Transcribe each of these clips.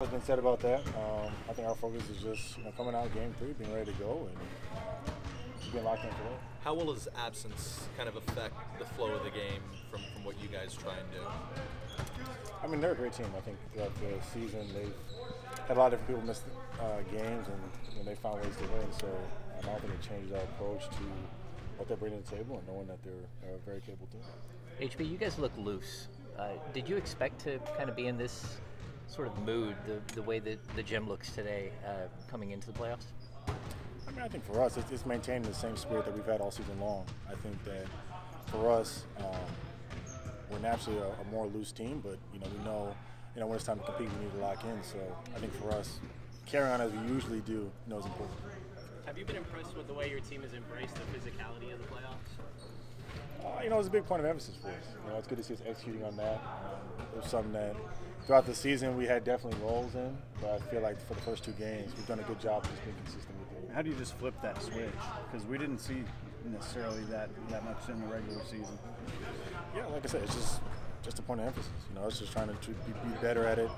What's been said about that? I think our focus is just coming out of game 3, being ready to go, and just being locked in for that. How will his absence kind of affect the flow of the game from what you guys try and do? I mean, they're a great team. I think throughout the season they've had a lot of different people miss games, and they found ways to win. So I don't think it changed our approach to what they're bringing to the table and knowing that they're a very capable team. HB, you guys look loose. Did you expect to kind of be in this sort of mood, the way that the gym looks today coming into the playoffs? I mean, I think for us, it's maintaining the same spirit that we've had all season long. I think that for us, we're naturally a more loose team, but we know when it's time to compete, we need to lock in. So I think for us, carrying on as we usually do, is important. Have you been impressed with the way your team has embraced the physicality of the playoffs? It was a big point of emphasis for us. It's good to see us executing on that. It was something that throughout the season we had definitely roles in, but I feel like for the first 2 games we've done a good job of just being consistent with it. How do you just flip that switch? Because we didn't see necessarily that much in the regular season. Yeah, like I said, it's just a point of emphasis. It's just trying to be better at it.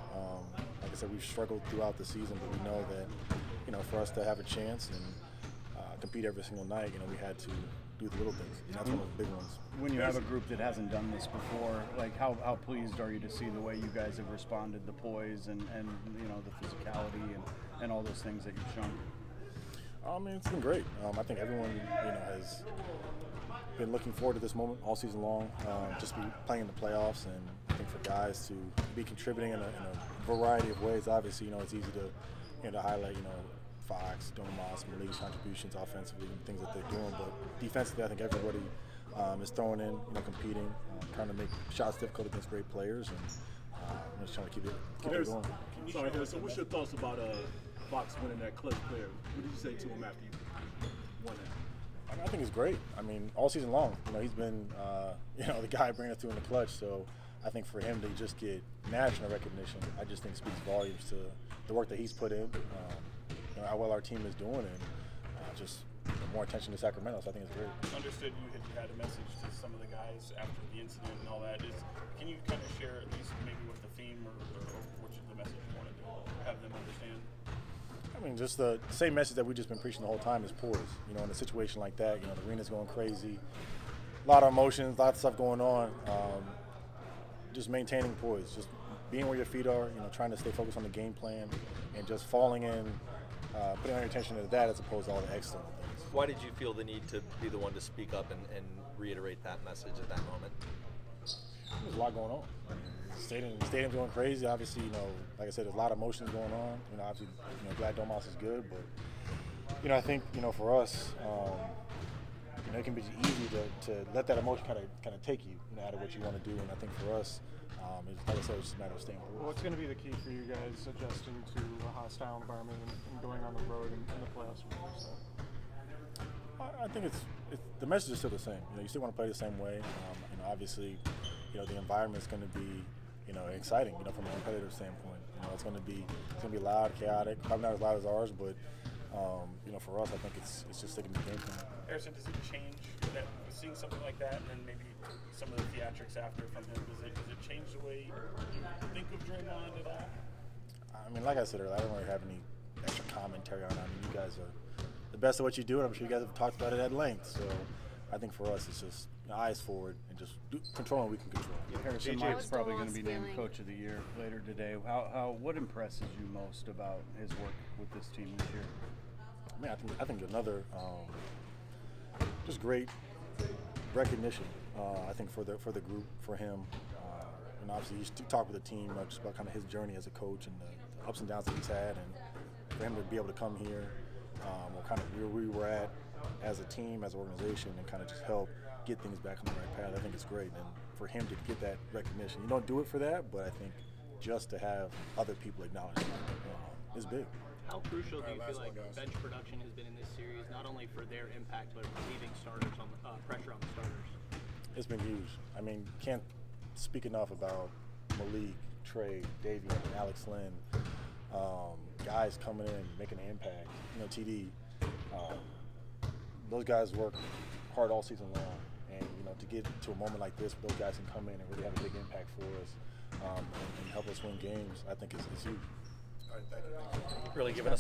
Like I said, we've struggled throughout the season, but we know that for us to have a chance and compete every single night, we had to do the little things, and that's one of the big ones. When you have a group that hasn't done this before, like how pleased are you to see the way you guys have responded, the poise and the physicality and all those things that you've shown? I mean, it's been great. I think everyone has been looking forward to this moment all season long. Just be playing in the playoffs, and I think for guys to be contributing in a variety of ways. Obviously, it's easy to highlight Fox, Domas, Malik's contributions offensively and things that they're doing, but defensively, I think everybody is throwing in, competing, trying to make shots difficult against great players, and I'm just trying to keep it going. Sorry, so what's your thoughts about Fox winning that clutch player? What did you say to him after you won that? I think it's great. I mean, all season long, he's been, the guy bringing us through in the clutch. So I think for him to just get national recognition, I just think speaks volumes to the work that he's put in, how well our team is doing, and just more attention to Sacramento. So I think it's great. Understood you had a message to some of the guys after the incident and all that. Can you kind of share at least maybe what the theme or what the message you wanted to have them understand? I mean, just the same message that we've just been preaching the whole time is poise. In a situation like that, the arena's going crazy, a lot of emotions, a lot of stuff going on. Just maintaining poise, just being where your feet are, trying to stay focused on the game plan, and just falling in, putting all your attention to that as opposed to all the external things. Why did you feel the need to be the one to speak up and reiterate that message at that moment? There's a lot going on. Stadium's going crazy. Obviously, like I said, there's a lot of emotions going on. Obviously, glad Domas is good, but I think for us, it can be easy to let that emotion kind of take you, out of what you want to do. And I think for us, like I said, it's just a matter of staying focused. What's going to be the key for you guys adjusting to a hostile environment and going on the road in the playoffs? I think it's the message is still the same. You still want to play the same way. Obviously, the environment is going to be exciting. From a competitive standpoint, it's going to be loud, chaotic. Probably not as loud as ours, but for us, I think it's just sticking to the game plan. Harrison, does it change that seeing something like that, and then maybe some of the theatrics after from him? Does it change the way you think of Draymond at all? I mean, like I said earlier, I don't really have any extra commentary on it. I mean, you guys are the best at what you do, and I'm sure you guys have talked about it at length. So I think for us, it's just eyes forward and just controlling what we can control. Harrison Mike's probably going to be named Coach of the Year later today. What impresses you most about his work with this team this year? I mean, I think another just great recognition. I think for the group, for him, and obviously he's talked with the team just about kind of his journey as a coach and the ups and downs that he's had, and for him to be able to come here, or kind of where we were at as a team, as an organization, and kind of just help get things back on the right path. I think it's great, and for him to get that recognition, you don't do it for that, but I think just to have other people acknowledge it is big. How crucial do you feel like bench production has been in this series, not only for their impact, but relieving starters on pressure on the starters? It's been huge. I mean, can't speak enough about Malik, Trey, Davian, Alex Lynn, guys coming in, making an impact. TD. Those guys work hard all season long, and to get to a moment like this, where those guys can come in and really have a big impact for us and help us win games, I think is huge. All right, thank you. Really giving us